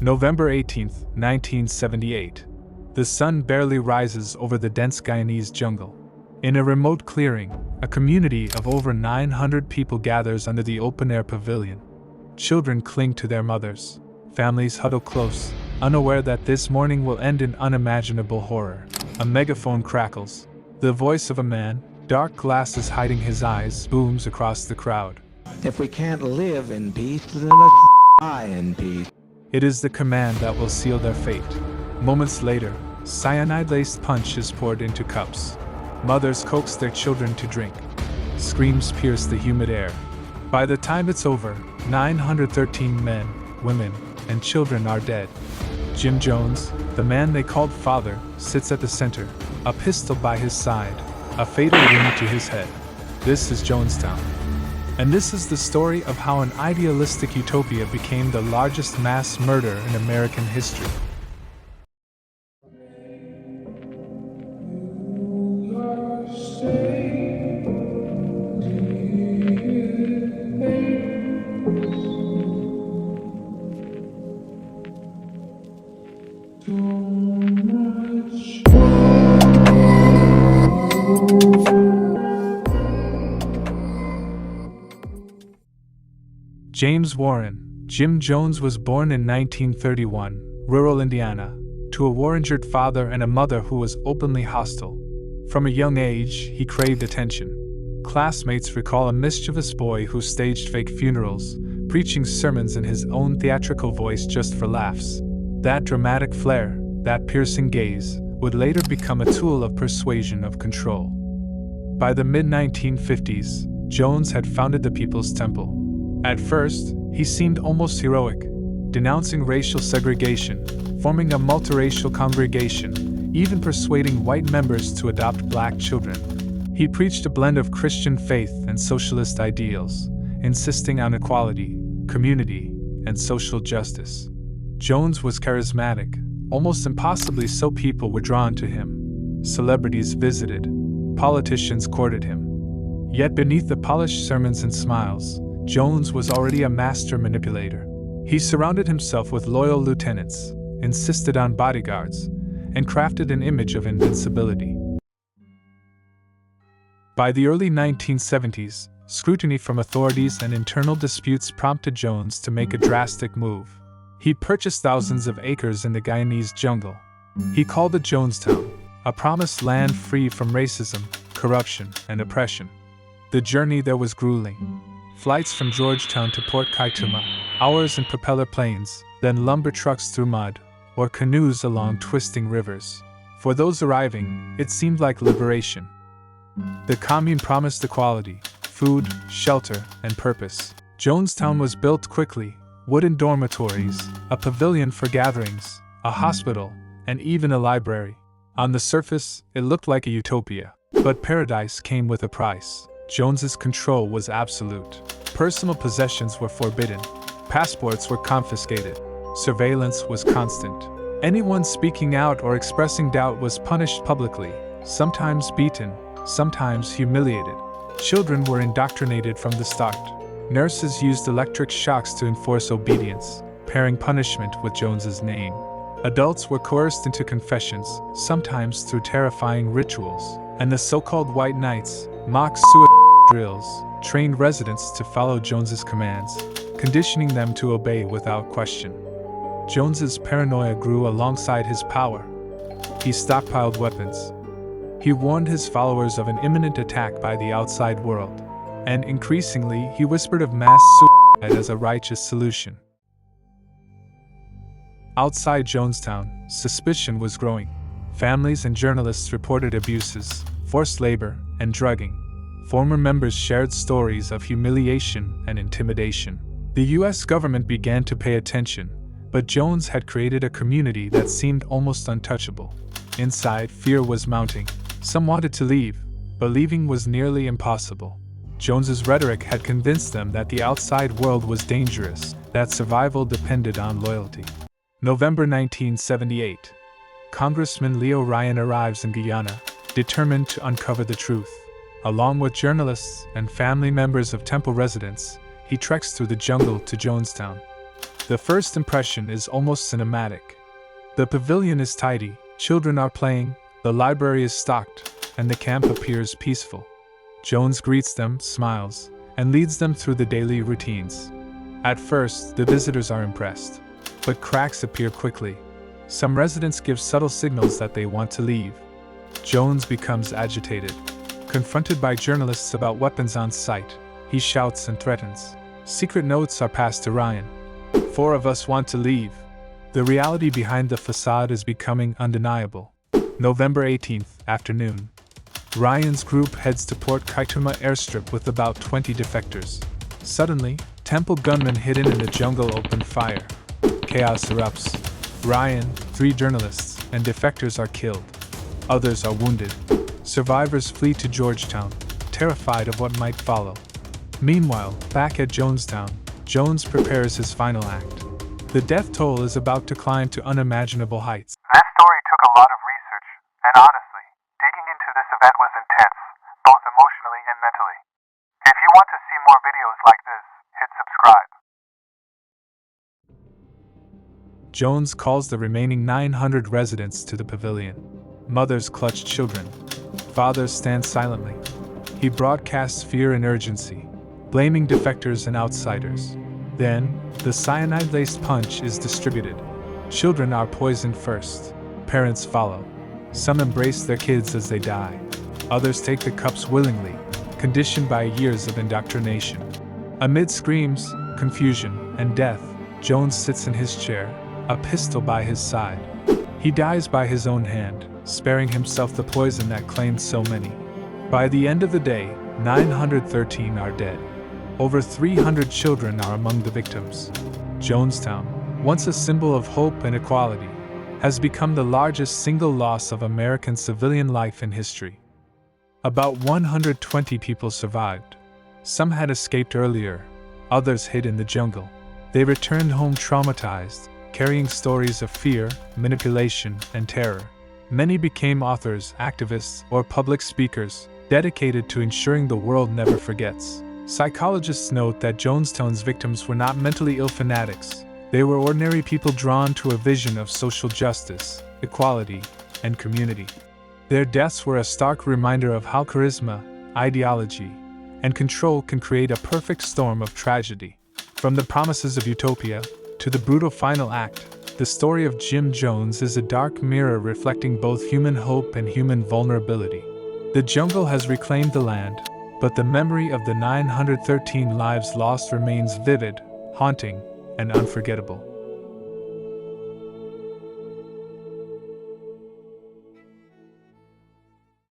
November 18, 1978. The sun barely rises over the dense Guyanese jungle. In a remote clearing, a community of over 900 people gathers under the open-air pavilion. Children cling to their mothers. Families huddle close, unaware that this morning will end in unimaginable horror. A megaphone crackles. The voice of a man, dark glasses hiding his eyes, booms across the crowd. If we can't live in peace, then let's die in peace. It is the command that will seal their fate. Moments later, cyanide-laced punch is poured into cups. Mothers coax their children to drink. Screams pierce the humid air. By the time it's over, 913 men, women, and children are dead. Jim Jones, the man they called father, sits at the center, a pistol by his side, a fatal wound to his head. This is Jonestown. And this is the story of how an idealistic utopia became the largest mass murder in American history. James Warren, Jim Jones was born in 1931, rural Indiana, to a war-injured father and a mother who was openly hostile. From a young age, he craved attention. Classmates recall a mischievous boy who staged fake funerals, preaching sermons in his own theatrical voice just for laughs. That dramatic flair, that piercing gaze, would later become a tool of persuasion of control. By the mid-1950s, Jones had founded the People's Temple. At first, he seemed almost heroic, denouncing racial segregation, forming a multiracial congregation, even persuading white members to adopt black children. He preached a blend of Christian faith and socialist ideals, insisting on equality, community, and social justice. Jones was charismatic, almost impossibly so. People were drawn to him. Celebrities visited. Politicians courted him. Yet beneath the polished sermons and smiles, Jones was already a master manipulator. He surrounded himself with loyal lieutenants, insisted on bodyguards, and crafted an image of invincibility. By the early 1970s, scrutiny from authorities and internal disputes prompted Jones to make a drastic move. He purchased thousands of acres in the Guyanese jungle. He called it Jonestown, a promised land free from racism, corruption, and oppression. The journey there was grueling. Flights from Georgetown to Port Kaituma, hours in propeller planes, then lumber trucks through mud, or canoes along twisting rivers. For those arriving, it seemed like liberation. The commune promised equality, food, shelter, and purpose. Jonestown was built quickly: wooden dormitories, a pavilion for gatherings, a hospital, and even a library. On the surface, it looked like a utopia. But paradise came with a price. Jones's control was absolute. Personal possessions were forbidden. Passports were confiscated. Surveillance was constant. Anyone speaking out or expressing doubt was punished publicly, sometimes beaten, sometimes humiliated. Children were indoctrinated from the start. Nurses used electric shocks to enforce obedience, pairing punishment with Jones's name. Adults were coerced into confessions, sometimes through terrifying rituals, and the so-called White Knights, mock suicide drills, trained residents to follow Jones's commands, conditioning them to obey without question. Jones's paranoia grew alongside his power. He stockpiled weapons. He warned his followers of an imminent attack by the outside world, and increasingly he whispered of mass suicide as a righteous solution. Outside Jonestown, suspicion was growing. Families and journalists reported abuses, forced labor, and drugging. Former members shared stories of humiliation and intimidation. The U.S. government began to pay attention, but Jones had created a community that seemed almost untouchable. Inside, fear was mounting. Some wanted to leave, but leaving was nearly impossible. Jones's rhetoric had convinced them that the outside world was dangerous, that survival depended on loyalty. November 1978. Congressman Leo Ryan arrives in Guyana, determined to uncover the truth. Along with journalists and family members of temple residents, he treks through the jungle to Jonestown. The first impression is almost cinematic. The pavilion is tidy, children are playing, the library is stocked, and the camp appears peaceful. Jones greets them, smiles, and leads them through the daily routines. At first, the visitors are impressed, but cracks appear quickly. Some residents give subtle signals that they want to leave. Jones becomes agitated. Confronted by journalists about weapons on site, he shouts and threatens. Secret notes are passed to Ryan. 4 of us want to leave. The reality behind the facade is becoming undeniable. November 18th, afternoon. Ryan's group heads to Port Kaituma airstrip with about 20 defectors. Suddenly, temple gunmen hidden in the jungle open fire. Chaos erupts. Ryan, 3 journalists, and defectors are killed. Others are wounded. Survivors flee to Georgetown, terrified of what might follow. Meanwhile, back at Jonestown, Jones prepares his final act. The death toll is about to climb to unimaginable heights. This story took a lot of research, and honestly, digging into this event was intense, both emotionally and mentally. If you want to see more videos like this, hit subscribe. Jones calls the remaining 900 residents to the pavilion. Mothers clutch children. Fathers stand silently. He broadcasts fear and urgency, blaming defectors and outsiders. Then, the cyanide-laced punch is distributed. Children are poisoned first. Parents follow. Some embrace their kids as they die. Others take the cups willingly, conditioned by years of indoctrination. Amid screams, confusion, and death, Jones sits in his chair, a pistol by his side. He dies by his own hand, sparing himself the poison that claimed so many. By the end of the day, 913 are dead. Over 300 children are among the victims. Jonestown, once a symbol of hope and equality, has become the largest single loss of American civilian life in history. About 120 people survived. Some had escaped earlier, others hid in the jungle. They returned home traumatized, carrying stories of fear, manipulation, and terror. Many became authors, activists, or public speakers, dedicated to ensuring the world never forgets. Psychologists note that Jonestown's victims were not mentally ill fanatics. They were ordinary people drawn to a vision of social justice, equality, and community. Their deaths were a stark reminder of how charisma, ideology, and control can create a perfect storm of tragedy. From the promises of utopia to the brutal final act, the story of Jim Jones is a dark mirror reflecting both human hope and human vulnerability. The jungle has reclaimed the land, but the memory of the 913 lives lost remains vivid, haunting, and unforgettable.